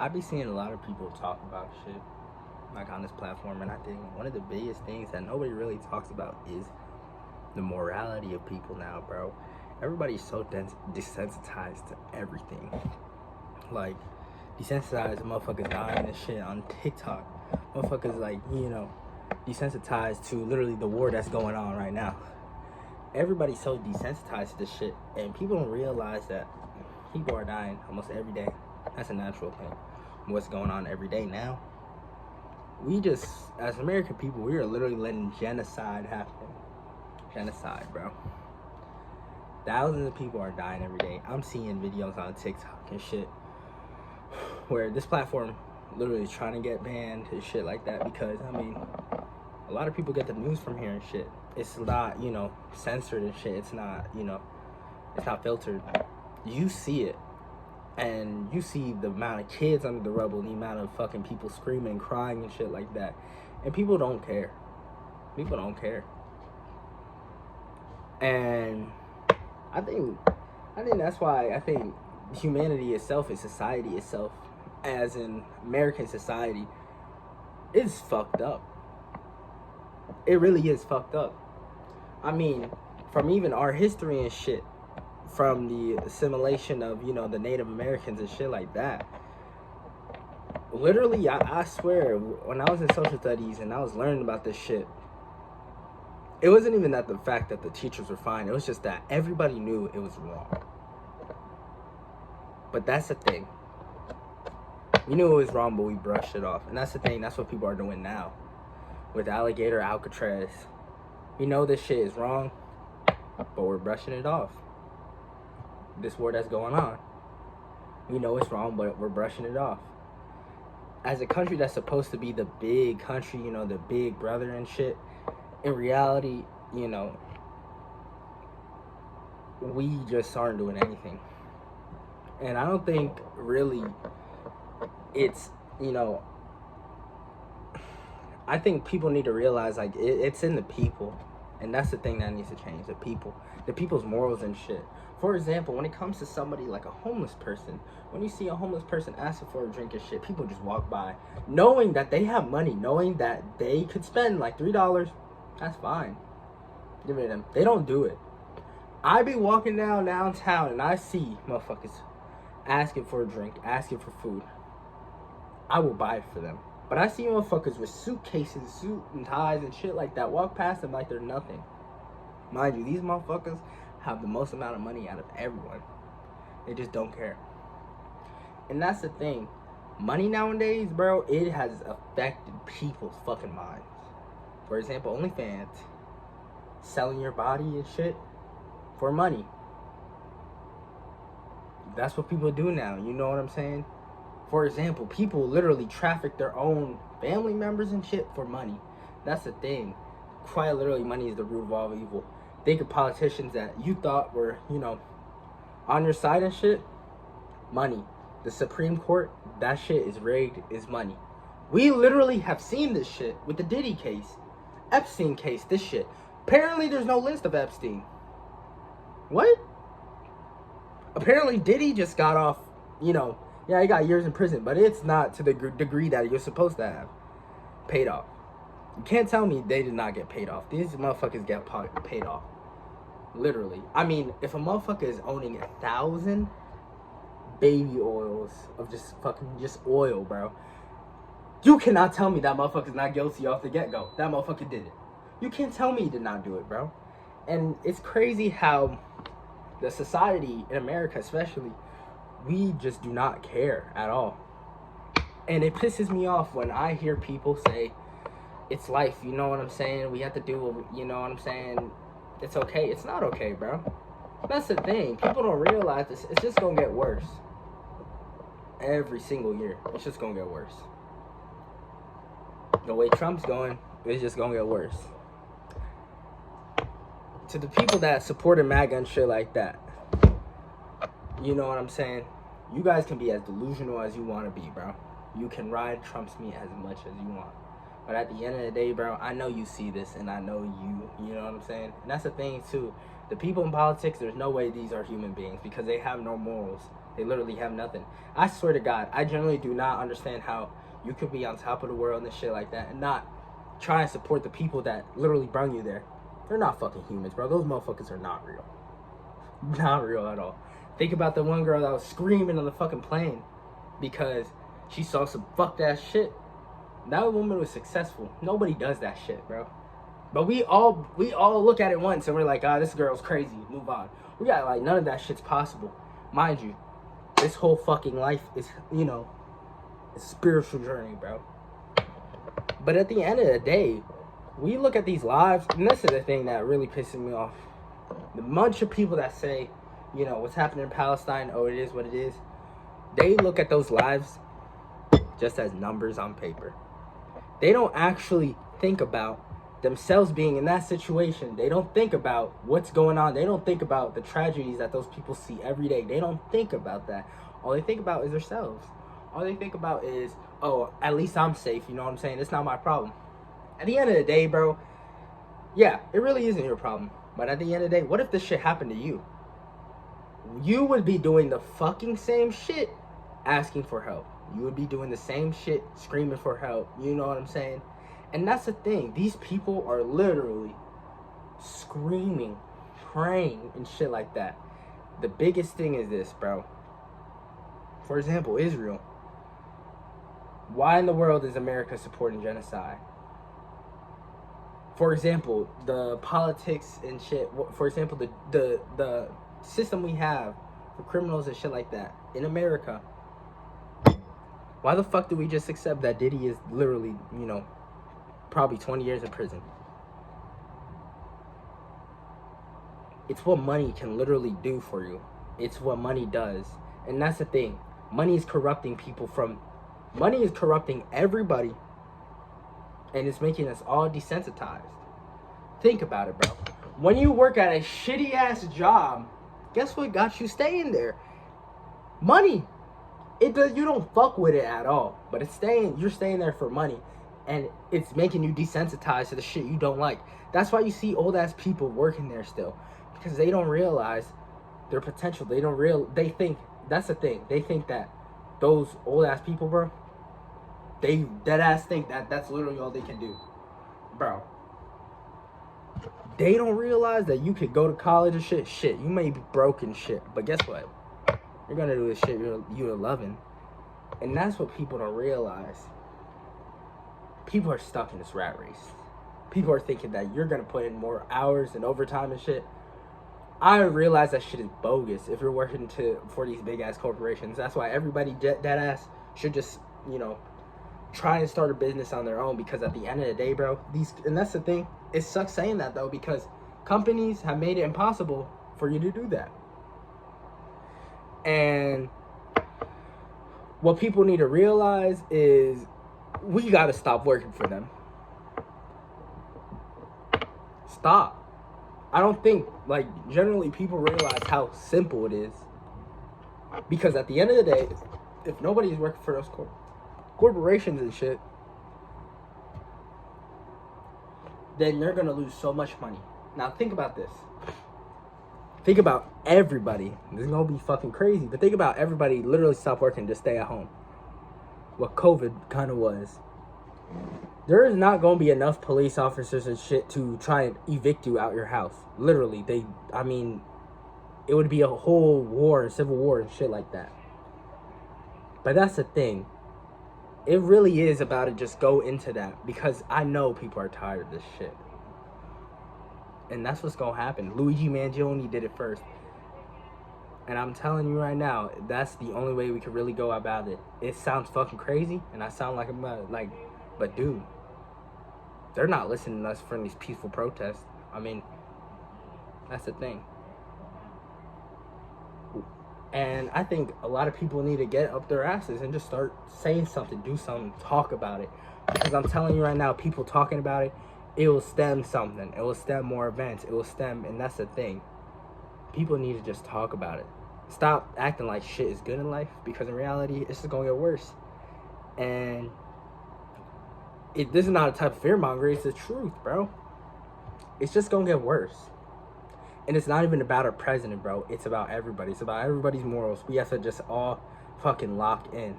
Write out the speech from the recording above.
I be seeing a lot of people talk about shit like on this platform, and I think one of the biggest things that nobody really talks about is the morality of people now, bro. Everybody's so desensitized to everything. Like, desensitized motherfuckers dying and shit on TikTok. Motherfuckers, like, desensitized to literally the war that's going on right now. Everybody's so desensitized to this shit, and people don't realize that people are dying almost every day. That's a natural thing. What's going on every day now? We just, as American people, we are literally letting genocide happen. Genocide, bro. Thousands of people are dying every day. I'm seeing videos on TikTok and shit where this platform literally is trying to get banned and shit like that because, I mean, a lot of people get the news from here and shit. It's not, censored and shit. It's not, it's not filtered. You see it. And you see the amount of kids under the rubble, the amount of fucking people screaming and crying and shit like that. And people don't care. People don't care. And I think that's why I think humanity itself and society itself, as in American society, is fucked up. It really is fucked up. I mean, from even our history and shit, from the assimilation of, the Native Americans and shit like that. Literally, I swear, when I was in social studies and I was learning about this shit, it wasn't even that the fact that the teachers were fine. It was just that everybody knew it was wrong. But that's the thing. We knew it was wrong, but we brushed it off. And that's the thing. That's what people are doing now. With Alligator Alcatraz. We know this shit is wrong, but we're brushing it off. This war that's going on. We know it's wrong, but we're brushing it off. As a country that's supposed to be the big country, the big brother and shit, in reality, we just aren't doing anything. And I don't think really it's, I think people need to realize, like, it's in the people. And that's the thing that needs to change, the people. The people's morals and shit. For example, when it comes to somebody like a homeless person, when you see a homeless person asking for a drink and shit, people just walk by, knowing that they have money, knowing that they could spend like $3, that's fine. Give it to them. They don't do it. I be walking downtown and I see motherfuckers asking for a drink, asking for food. I will buy it for them. But I see motherfuckers with suitcases, suit and ties and shit like that walk past them like they're nothing. Mind you, these motherfuckers have the most amount of money out of everyone. They just don't care. And that's the thing. Money nowadays, bro, it has affected people's fucking minds. For example, OnlyFans. Selling your body and shit for money. That's what people do now. You know what I'm saying? For example, people literally traffic their own family members and shit for money. That's the thing. Quite literally, money is the root of all evil. Think of politicians that you thought were, on your side and shit. Money. The Supreme Court, that shit is rigged, is money. We literally have seen this shit with the Diddy case. Epstein case, this shit. Apparently there's no list of Epstein. What? Apparently Diddy just got off, yeah, he got years in prison, but it's not to the degree that you're supposed to have paid off. You can't tell me they did not get paid off. These motherfuckers get paid off. Literally. I mean, if a motherfucker is owning 1,000 baby oils of just oil, bro, you cannot tell me that motherfucker's not guilty off the get-go. That motherfucker did it. You can't tell me he did not do it, bro. And it's crazy how the society in America especially, we just do not care at all. And it pisses me off when I hear people say, it's life, you know what I'm saying? We have to do, you know what I'm saying? It's okay. It's not okay, bro. That's the thing. People don't realize this. It's just gonna get worse. Every single year. It's just gonna get worse. The way Trump's going, it's just gonna get worse. To the people that supported MAGA and shit like that, you know what I'm saying? You guys can be as delusional as you want to be, bro. You can ride Trump's meat as much as you want. But at the end of the day, bro, I know you see this, and I know you know what I'm saying? And that's the thing, too. The people in politics, there's no way these are human beings because they have no morals. They literally have nothing. I swear to God, I generally do not understand how you could be on top of the world and shit like that and not try and support the people that literally brought you there. They're not fucking humans, bro. Those motherfuckers are not real. Not real at all. Think about the one girl that was screaming on the fucking plane because she saw some fucked ass shit. That woman was successful. Nobody does that shit, bro. But we all look at it once and we're like, ah, this girl's crazy. Move on. We got like none of that shit's possible. Mind you, this whole fucking life is, you know, a spiritual journey, bro. But at the end of the day, we look at these lives, and this is the thing that really pisses me off. The bunch of people that say, you know, what's happening in Palestine, oh, it is what it is. They look at those lives just as numbers on paper. They don't actually think about themselves being in that situation. They don't think about what's going on. They don't think about the tragedies that those people see every day. They don't think about that. All they think about is themselves. All they think about is, oh, at least I'm safe. You know what I'm saying? It's not my problem. At the end of the day, bro, yeah, it really isn't your problem. But at the end of the day, what if this shit happened to you? You would be doing the fucking same shit asking for help. You would be doing the same shit screaming for help. You know what I'm saying? And that's the thing. These people are literally screaming, praying, and shit like that. The biggest thing is this, bro. For example, Israel. Why in the world is America supporting genocide? For example, the politics and shit. For example, the system we have for criminals and shit like that in America. Why the fuck do we just accept that Diddy is literally, you know, probably 20 years in prison? It's what money can literally do for you. It's what money does. And that's the thing. Money is corrupting people money is corrupting everybody. And it's making us all desensitized. Think about it, bro. When you work at a shitty ass job, guess what got you staying there? Money. You don't fuck with it at all. But you're staying there for money. And it's making you desensitized to the shit you don't like. That's why you see old ass people working there still. Because they don't realize their potential. They think, that's the thing. They think that those old ass people, bro, they dead ass think that that's literally all they can do. Bro. They don't realize that you could go to college and shit. Shit, you may be broke and shit. But guess what? You're gonna do the shit you're loving. And that's what people don't realize. People are stuck in this rat race. People are thinking that you're gonna put in more hours and overtime and shit. I realize that shit is bogus if you're working for these big ass corporations. That's why everybody dead ass should just, you know, try and start a business on their own, because at the end of the day, bro, and that's the thing, it sucks saying that though, because companies have made it impossible for you to do that. And what people need to realize is we gotta stop working for them. Stop. I don't think, like, generally people realize how simple it is. Because at the end of the day, if nobody's working for those corporations and shit, then they're gonna lose so much money. Now think about this. Think about everybody. This is gonna be fucking crazy, but think about everybody literally stop working, just stay at home. What COVID kind of was. There is not gonna be enough police officers and shit to try and evict you out your house. Literally, it would be a whole war, civil war and shit like that. But that's the thing. It really is about to just go into that, because I know people are tired of this shit. And that's what's gonna happen. Luigi Mangione did it first. And I'm telling you right now, that's the only way we could really go about it. It sounds fucking crazy, and I sound like but dude, they're not listening to us for these peaceful protests. I mean, that's the thing. And I think a lot of people need to get up their asses and just start saying something, do something, talk about it. Because I'm telling you right now, people talking about it, it will stem something. It will stem more events. It will stem, and that's the thing. People need to just talk about it. Stop acting like shit is good in life, because in reality, it's just going to get worse. And this is not a type of fear mongering, it's the truth, bro. It's just going to get worse. And it's not even about our president, bro. It's about everybody. It's about everybody's morals. We have to just all fucking lock in.